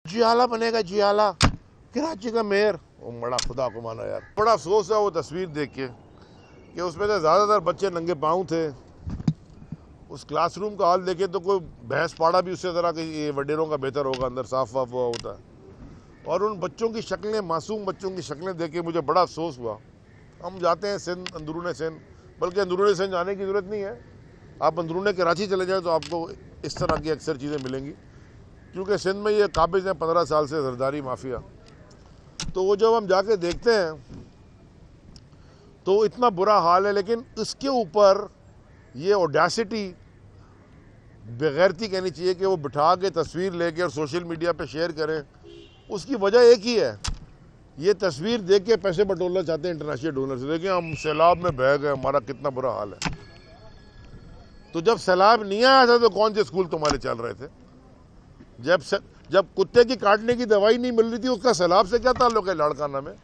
जियाला बनेगा, जियाला कराची का मेयर। वो बड़ा खुदा को माना यार, बड़ा अफसोस है वो तस्वीर देख के कि उसमें तो ज़्यादातर बच्चे नंगे पाँव थे। उस क्लासरूम का हाल देखे तो कोई भैंस पाड़ा भी उससे तरह कि ये वडेरों का बेहतर होगा, अंदर साफ वाफ हुआ होता है। और उन बच्चों की शक्लें, मासूम बच्चों की शक्लें देख के मुझे बड़ा अफसोस हुआ। हम जाते हैं सिंध, अंदरूनी सिंध, बल्कि अंदरूनी सिंध जाने की ज़रूरत नहीं है, आप अंदरूनी कराची चले जाएँ तो आपको इस तरह की अक्सर चीज़ें मिलेंगी, क्योंकि सिंध में ये काबिज हैं 15 साल से जरदारी माफिया। तो वो जब हम जाके देखते हैं तो इतना बुरा हाल है, लेकिन इसके ऊपर ये ऑडेसिटी, बेगैरती कहनी चाहिए कि वो बिठा के तस्वीर लेके और सोशल मीडिया पे शेयर करें। उसकी वजह एक ही है, ये तस्वीर देख के पैसे बटोरना चाहते हैं इंटरनेशनल डोनर से। देखिए हम सैलाब में बह गए, हमारा कितना बुरा हाल है। तो जब सैलाब नहीं आया था तो कौन से स्कूल तुम्हारे चल रहे थे? जब कुत्ते की काटने की दवाई नहीं मिल रही थी, उसका सैलाब से क्या ताल्लुक है? लाड़काना में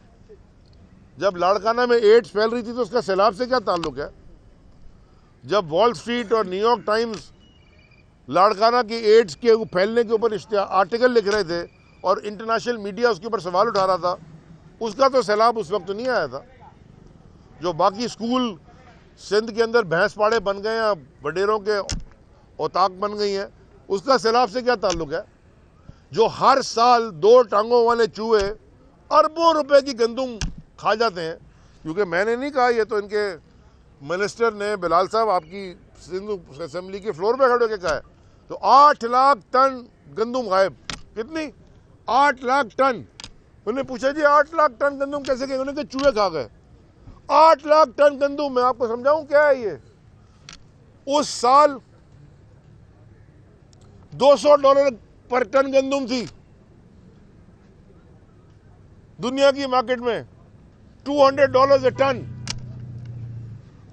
जब लाड़काना में एड्स फैल रही थी तो उसका सैलाब से क्या ताल्लुक है? जब वॉल स्ट्रीट और न्यूयॉर्क टाइम्स लाड़काना की एड्स के फैलने के ऊपर आर्टिकल लिख रहे थे और इंटरनेशनल मीडिया उसके ऊपर सवाल उठा रहा था, उसका तो सैलाब उस वक्त नहीं आया था। जो बाकी स्कूल सिंध के अंदर भैंस पाड़े बन गए हैं, वडेरों के औताक बन गई हैं, उसका सैलाब से क्या ताल्लुक है? जो हर साल 2 टांगों वाले चूहे अरबों रुपए की गंदुम खा जाते हैं, क्योंकि मैंने नहीं कहा, ये तो इनके मिनिस्टर ने, बिलाल साहब आपकी सिंध असेंबली के फ्लोर पे खड़े होकर कहा है। तो 8 लाख टन गंदुम गायब। कितनी? 8 लाख टन। उन्होंने पूछा जी 8 लाख टन गंदुम कैसे गए? उन्होंने कहा चूहे खा गए। 8 लाख टन गंदुम, मैं आपको समझाऊं क्या है ये। उस साल $200 पर टन गंदुम थी दुनिया की मार्केट में, $200 ए टन।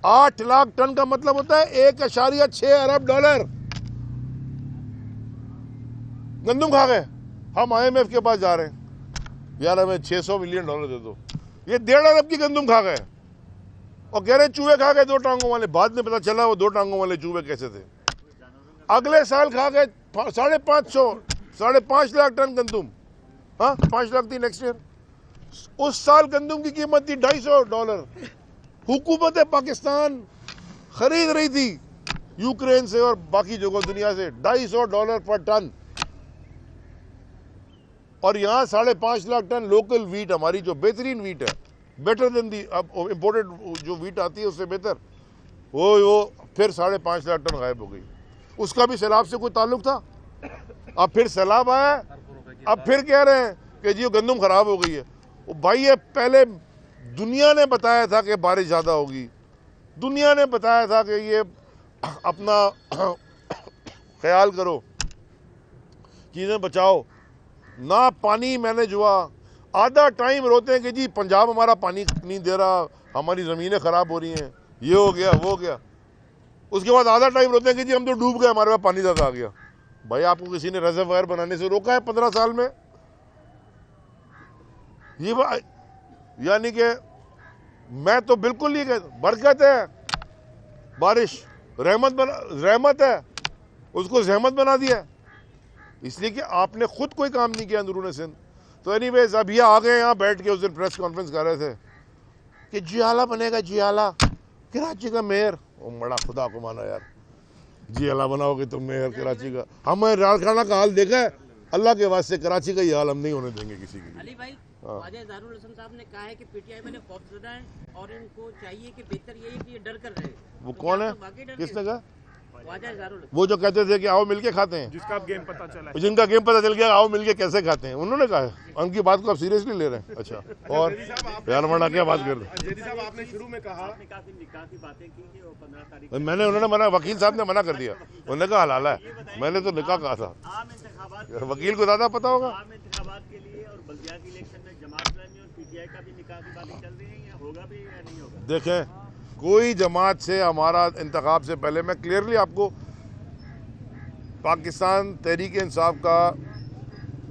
8 लाख टन का मतलब होता है 1.6 अरब डॉलर गंदुम खा गए। हम IMF के पास जा रहे हैं, यार हमें $600 मिलियन दे दो। ये 1.5 अरब की गंदुम खा गए और कह रहे चूहे खा गए 2 टांगों वाले। बाद में पता चला वो 2 टांगों वाले चूहे कैसे थे। अगले साल खा गए 5.5 लाख टन गंदुम। हाँ, 5 लाख थी नेक्स्ट ईयर। उस साल गंदुम की कीमत थी $250। हुकूमत पाकिस्तान खरीद रही थी यूक्रेन से और बाकी जगह दुनिया से $250 पर टन, और यहाँ 5.5 लाख टन लोकल वीट, हमारी जो बेहतरीन वीट है, बेटर देन दी अब इम्पोर्टेड जो वीट आती है उससे बेहतर, वो फिर 5.5 लाख टन गायब हो गई। उसका भी सैलाब से कोई ताल्लुक था? अब फिर सैलाब आया, अब फिर कह रहे हैं कि जी गंदुम खराब हो गई है। वो भाई ये पहले दुनिया ने बताया था कि बारिश ज़्यादा होगी, दुनिया ने बताया था कि ये अपना ख्याल करो, चीज़ें बचाओ, ना पानी मैनेज हुआ। आधा टाइम रोते हैं कि जी पंजाब हमारा पानी नहीं दे रहा, हमारी ज़मीनें ख़राब हो रही हैं, ये हो गया वो हो गया। उसके बाद आधा टाइम रोते हैं कि जी हम तो डूब गए, हमारे पास पानी ज़्यादा आ गया। भाई आपको किसी ने रिजर्वायर बनाने से रोका है 15 साल में? ये यानी कि मैं तो बिल्कुल नहीं कहता, बरकत है बारिश, रहमत है, उसको जहमत बना दिया, इसलिए कि आपने खुद कोई काम नहीं किया अंदरूनी सिंध। तो एनीवेज अब ये आ गए यहाँ बैठ के, उस दिन प्रेस कॉन्फ्रेंस कर रहे थे कि जियाला बनेगा, जियाला कराची का मेयर। वो बड़ा खुदा को माना यार, जियाला बनाओगे तुम मेयर कराची का? हमें लाड़काना का हाल देखा है, अल्लाह के वास्ते कराची का ये हाल हम नहीं होने देंगे किसी के लिए। अली भाई, ख्वाजा ज़ारुल हसन साहब ने कहा है कि PTI में खौफजदा है और इनको चाहिए कि बेहतर ये है कि ये डर कर रहे। वो कौन है? किसने कहा? ख्वाजा ज़ारुल, वो जो कहते थे कि आओ मिलके खाते हैं, जिसका गेम पता चला, जिनका गेम पता चल गया आओ मिलके कैसे खाते हैं, उन्होंने कहा है। उनकी बात को आप सीरियसली ले रहे हैं? अच्छा, और यार मना क्या बात कर रहे? जेडी साहब आपने शुरू में कहा, काफी निकाह की बातें की कि वो 15 तारीख मैंने, उन्होंने मना, वकील साहब ने मना कर दिया, उन्होंने कहा हलाला है, मैंने तो निकाह कहा था। आम इंतखाबात, वकील को ज़्यादा पता होगा। आम इंतखाबात के लिए और बल्दियाती इलेक्शन में जमात इस्लामी और PTI का भी निकाह की बातें चल रही हैं, या होगा भी या नहीं होगा? देखें, कोई जमात से हमारा इंतखाब से पहले, मैं क्लियरली आपको पाकिस्तान तहरीक इंसाफ का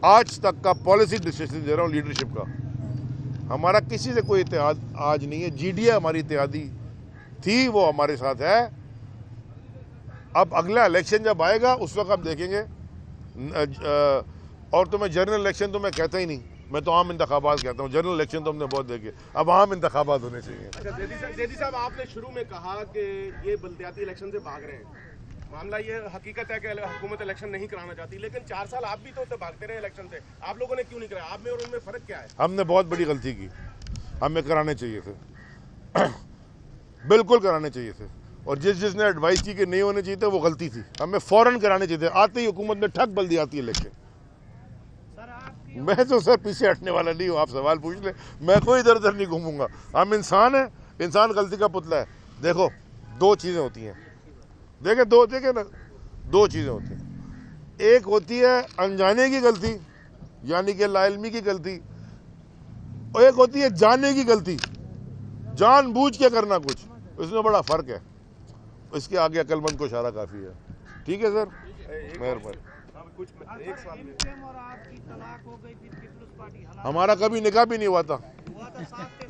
आज तक का पॉलिसी डिसीजन दे रहा हूँ, लीडरशिप का। हमारा किसी से कोई इत्तेहाद आज नहीं है। GDA हमारी इत्तेहादी थी, वो हमारे साथ है। अब अगला इलेक्शन जब आएगा उस वक्त हम देखेंगे और तो मैं जनरल इलेक्शन तो मैं कहता ही नहीं, मैं तो आम इंतखाबात कहता हूँ। जनरल इलेक्शन तो हमने बहुत देखे, अब आम इंतखाबात होने चाहिए। अच्छा जैदी साहब, आपने शुरू में कहा कि ये बल्दियाती इलेक्शन से भाग रहे हैं। मामला ये हकीकत है कि हुकूमत इलेक्शन नहीं कराना चाहती, लेकिन 4 साल आप भी तो भागते रहे इलेक्शन से, आप लोगों ने क्यों नहीं कराया? आप में और उनमें फर्क क्या है? हमने बहुत बड़ी गलती की, हमें कराने चाहिए थे बिल्कुल कराने चाहिए थे। और जिसने एडवाइस की कि नहीं होने चाहिए थे, वो गलती थी। हमें फौरन कराने चाहिए थे। आते ही हुकूमत ने ठग बल्दियाती इलेक्शन। मैं तो सर पीछे हटने वाला नहीं हूँ, आप सवाल पूछ ले, मैं कोई इधर उधर नहीं घूमूंगा। हम इंसान हैं, इंसान गलती का पुतला है। देखो, दो चीज़ें होती हैं, देखे ना, दो चीज़ें होती हैं। एक होती है अनजाने की गलती, यानी कि लाइल्मी की गलती, और एक होती है जानने की गलती, जानबूझ के करना कुछ। इसमें बड़ा फ़र्क है। इसके आगे अक्लमंद को इशारा काफ़ी है। ठीक है सर, मेहरबानी। हमारा कभी निकाह भी नहीं हुआ था।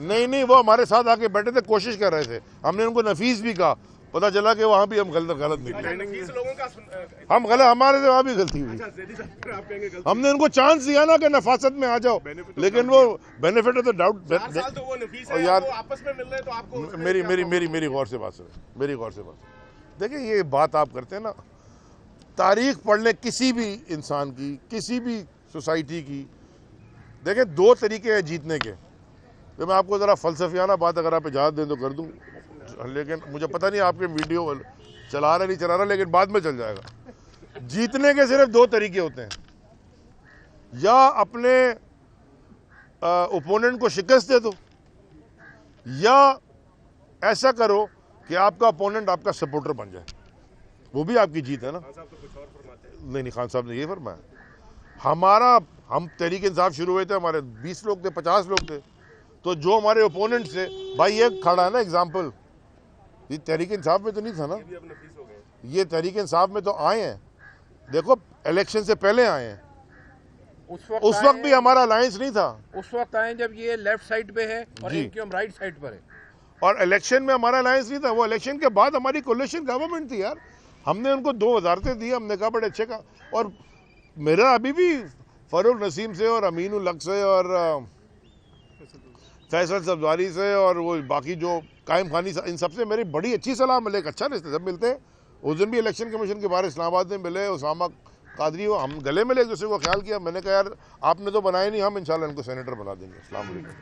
नहीं, वो हमारे साथ आके बैठे थे, कोशिश कर रहे थे। हमने उनको नफीस भी कहा, पता चला कि वहाँ भी हम गलत निकले। हम गलत, हमारे से वहाँ भी गलती हुई। हमने उनको चांस दिया ना कि नफासत में आ जाओ, लेकिन वो बेनिफिट ऑफ द डाउट। यार आपस में मिल रहे, तो आपको मेरी गौर से बात सुने, मेरी गौर से बात। देखिए, ये बात आप करते हैं ना, तारीख पढ़ लें किसी भी इंसान की, किसी भी सोसाइटी की। देखिए, दो तरीके हैं जीतने के। तो मैं आपको ज़रा फ़लसफियाना बात अगर आप इजाज़त दें तो कर दूं, लेकिन मुझे पता नहीं आपके वीडियो चला रहा नहीं चला रहा, लेकिन बाद में चल जाएगा। जीतने के सिर्फ दो तरीके होते हैं, या अपने ओपोनेंट को शिकस्त दे दो, या ऐसा करो कि आपका ओपोनेंट आपका सपोर्टर बन जाए। वो भी आपकी जीत है ना। नहीं, खान साहब ने ये फरमाया। हम तहरीक इंसाफ शुरू हुए थे, हमारे 20 लोग थे, 50 लोग थे। तो जो हमारे ओपोनेंट से, भाई ये खड़ा है ना एग्जाम्पल, ये तहरीक इंसाफ में तो नहीं था ना, ये तहरीक इंसाफ में तो आए हैं। देखो, इलेक्शन से पहले आए हैं। उस वक्त भी हमारा अलायंस नहीं था। उस वक्त आए जब ये लेफ्ट साइड पे है और इनकी हम राइट साइड पर है। और इलेक्शन में हमारा अलायंस नहीं था। वो इलेक्शन के बाद हमारी कोलिशन गवर्नमेंट थी यार। हमने उनको 2 वजारतें दी, हमने कहा बड़े अच्छे का। और मेरा अभी भी फरूक नसीम से और अमीन उल हक से और फैसल सब्जारी से और वो बाकी जो कायम खानी, इन सबसे मेरी बड़ी अच्छी सलाह मिले, एक अच्छा रिश्ते सब मिलते हैं। उस दिन भी इलेक्शन कमीशन के बाहर इस्लामाबाद में मिले, उसामा कादरी हो, हम गले मिले, एक दूसरे को ख्याल किया। मैंने कहा यार आपने तो बनाया नहीं, हम इंशाल्लाह इनको सेनेटर बना देंगे। अस्सलाम वालेकुम।